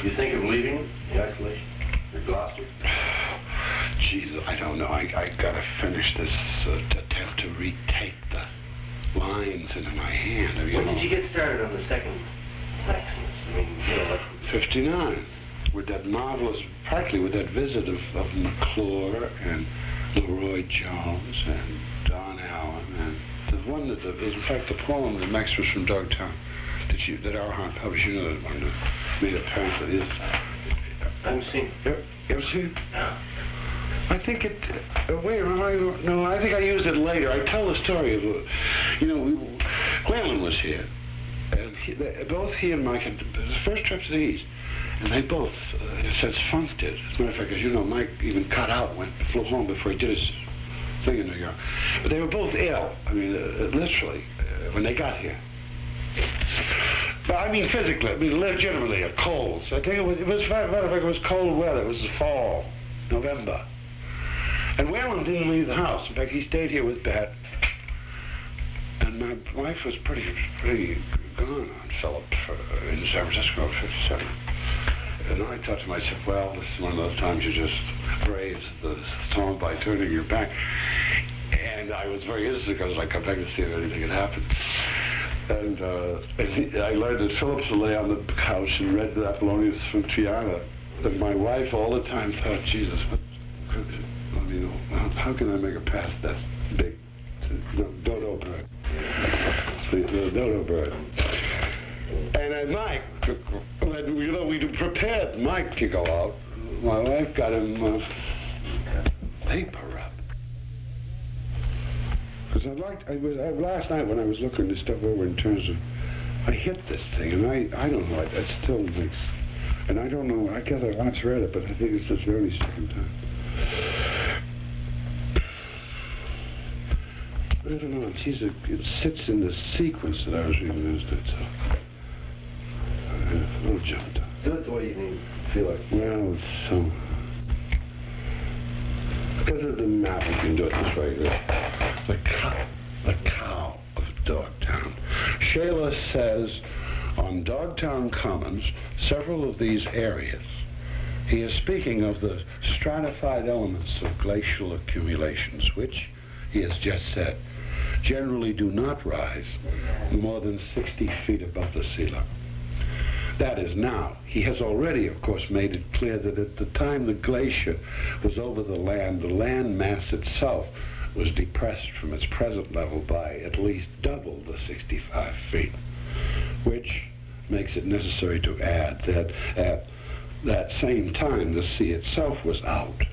You think of leaving the isolation for Gloucester? Jesus, I don't know. I gotta finish this attempt to retake the lines into my hand. When did you get started on the second Maximus? I mean, you know, like 59, with that marvelous, partly with that visit of McClure and Leroy Jones and Don Allen, and the one that, in fact, the poem that Maximus from Dogtown, that Arhan published, you know that one that made a pamphlet is. I've seen. You ever seen it? No. I think it, wait, no, I think I used it later. I tell the story of, you know, Whalen was here, and both he and Mike had the first trip to the East, and they both, in a sense, funked it. As a matter of fact, as you know, Mike even cut out, flew home before he did his thing in New York. But they were both ill, I mean, literally, when they got here. But I mean physically, I mean legitimately, a cold. So I think it was matter of fact, it was cold weather. It was the fall, November. And Whalen didn't leave the house. In fact, he stayed here with Bet. And my wife was pretty gone on Philip in San Francisco, 57. And I thought to myself, well, this is one of those times you just brave the storm by turning your back. And I was very innocent because I come back to see if anything had happened. And I learned that Phillips would lay on the couch and read the Apollonius from Triana. And my wife all the time thought, Jesus, how can I make a pass that big? Dodo bird. The dodo bird. And Mike, you know, we prepared Mike to go out. My wife got him paper up. Because last night when I was looking this stuff over in terms of, I hit this thing, and I don't know, it still makes, and I don't know, I guess I once read it, but I think it's this very second time. I don't know, it sits in the sequence that I was reading this, I'll jump down. Do it the way you need to feel like. Well, it's so, because of the map, we can do it this way. The Cow of Dogtown. Shayla says, on Dogtown Commons, several of these areas, he is speaking of the stratified elements of glacial accumulations, which, he has just said, generally do not rise more than 60 feet above the sea level. That is now. He has already, of course, made it clear that at the time the glacier was over the land mass itself was depressed from its present level by at least double the 65 feet, which makes it necessary to add that at that same time the sea itself was out,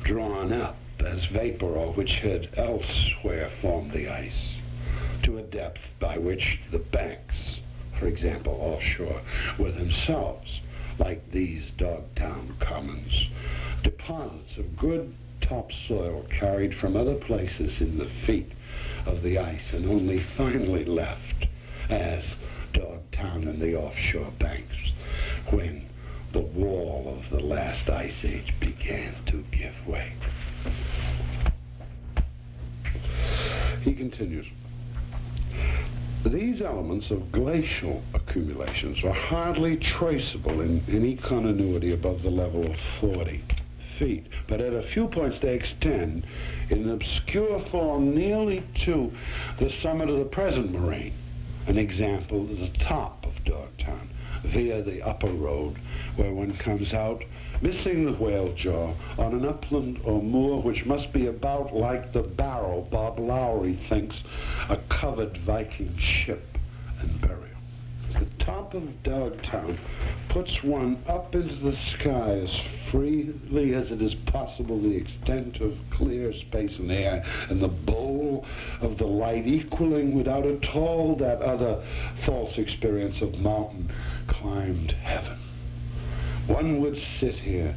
drawn up as vapor or which had elsewhere formed the ice, to a depth by which the banks, for example, offshore, were themselves, like these Dogtown Commons, deposits of good topsoil carried from other places in the feet of the ice and only finally left as Dogtown and the offshore banks when the wall of the last ice age began to give way. He continues. These elements of glacial accumulations are hardly traceable in any continuity above the level of 40 feet, but at a few points they extend in an obscure form nearly to the summit of the present moraine. An example is the top of Dogtown, via the upper road, where one comes out, missing the whale jaw, on an upland or moor which must be about like the barrow Bob Lowry thinks a covered Viking ship and burial. The top of Dogtown puts one up into the sky as freely as it is possible, the extent of clear space and air, and the bowl of the light equaling without at all that other false experience of mountain climbed heaven. One would sit here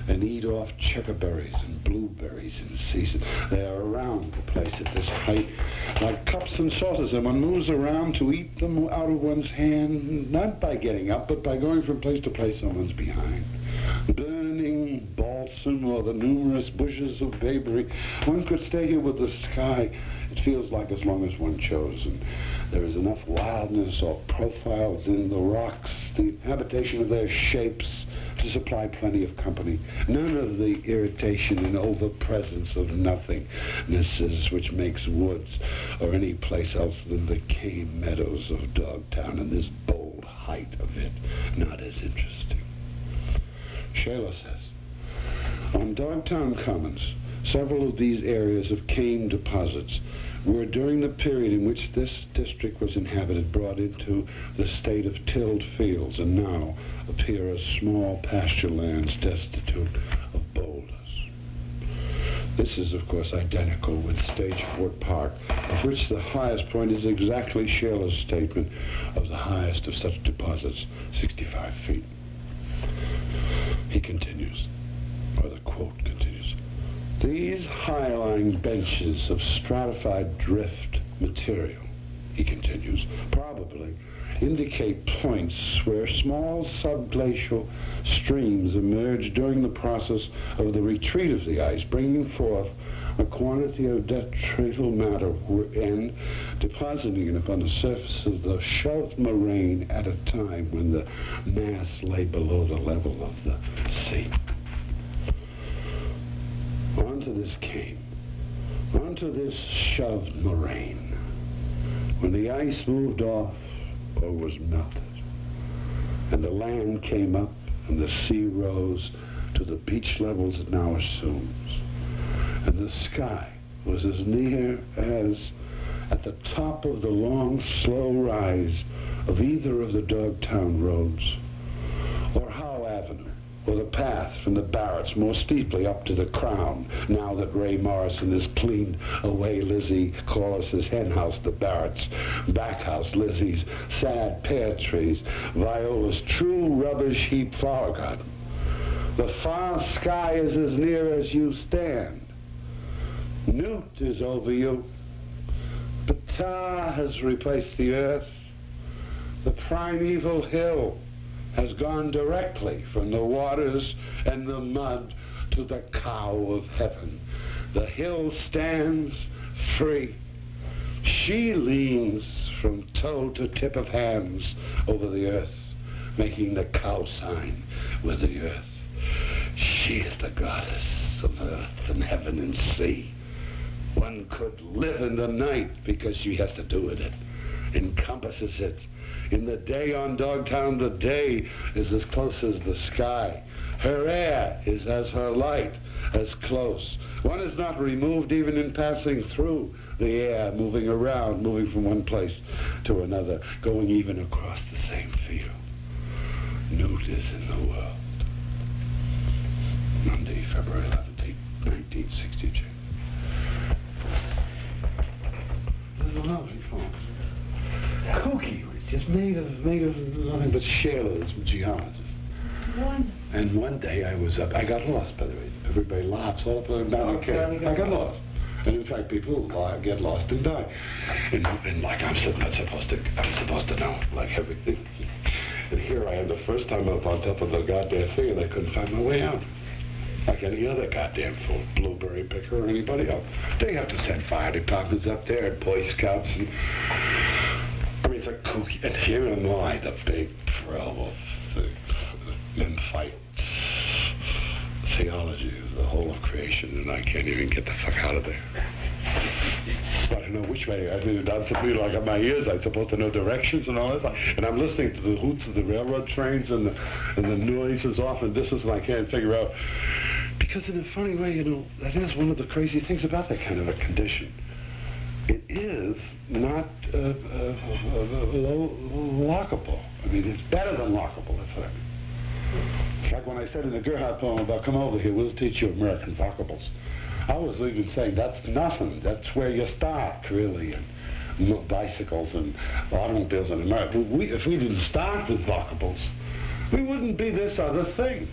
and eat off checkerberries and blueberries in season. They are around the place at this height, like cups and saucers, and one moves around to eat them out of one's hand, not by getting up, but by going from place to place on one's behind. Burning balsam or the numerous bushes of bayberry, one could stay here with the sky, it feels like, as long as one chose, and there is enough wildness or profiles in the rocks the habitation of their shapes to supply plenty of company. None of the irritation and over-presence of nothingness which makes woods or any place else than the cane meadows of Dogtown and this bold height of it not as interesting. Shayla says, on Dogtown Commons, several of these areas of cane deposits were, during the period in which this district was inhabited, brought into the state of tilled fields, and now appear as small pasture lands destitute of boulders. This is, of course, identical with Stagefort Park, of which the highest point is exactly Shayla's statement of the highest of such deposits, 65 feet. He continues, or the quote continues, these high-lying benches of stratified drift material, he continues, probably indicate points where small subglacial streams emerge during the process of the retreat of the ice, bringing forth a quantity of detrital matter and depositing it upon the surface of the shelved moraine at a time when the mass lay below the level of the sea. Onto this cane, onto this shoved moraine, when the ice moved off or was melted, and the land came up and the sea rose to the beach levels it now assumes, and the sky was as near as at the top of the long, slow rise of either of the Dogtown roads, or Howe Avenue, or the path from the barracks more steeply up to the Crown, now that Ray Morrison has cleaned away Lizzie Corliss's hen house, the barracks, back house, Lizzie's sad pear trees, Viola's true rubbish heap flower garden. The far sky is as near as you stand. Newt is over you. Ptah has replaced the earth. The primeval hill has gone directly from the waters and the mud to the cow of heaven. The hill stands free. She leans from toe to tip of hands over the earth, making the cow sign with the earth. She is the goddess of earth and heaven and sea. One could live in the night because she has to do with it, encompasses it. In the day on Dogtown, the day is as close as the sky. Her air is as her light, as close. One is not removed even in passing through the air, moving around, moving from one place to another, going even across the same field. Newt is in the world. Monday, February 11th, 1962. This is a lovely poem. Kooky. Just made of nothing but Shayla's geologist. And one day I was up, I got lost, by the way. Everybody laughs all up and down the camp. I got lost. And in fact, people get lost and die. And like I'm supposed to know, like everything. And here I am, the first time up on top of the goddamn thing, and I couldn't find my way out. Like any other goddamn fool, blueberry picker or anybody else. They have to send fire departments up there and Boy Scouts and... I mean, it's a kooky, and here am I, the big pro of the Memphite theology of the whole of creation, and I can't even get the fuck out of there. I don't know which way. I mean, that's something like on my ears. I'm supposed to know directions and all this, and I'm listening to the hoots of the railroad trains and the noises off and distance, and I can't figure out. Because in a funny way, you know, that is one of the crazy things about that kind of a condition. It is not lockable. I mean, it's better than lockable, that's what I mean. It's like when I said in the Gerhardt poem about come over here, we'll teach you American vocabbles. I was even saying that's nothing. That's where you start, really, and bicycles and automobiles in America. If we didn't start with vocables, we wouldn't be this other thing.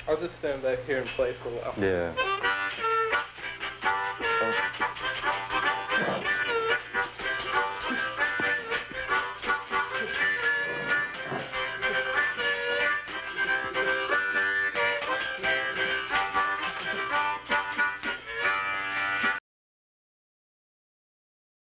I'll just stand back here and play for a while. Yeah.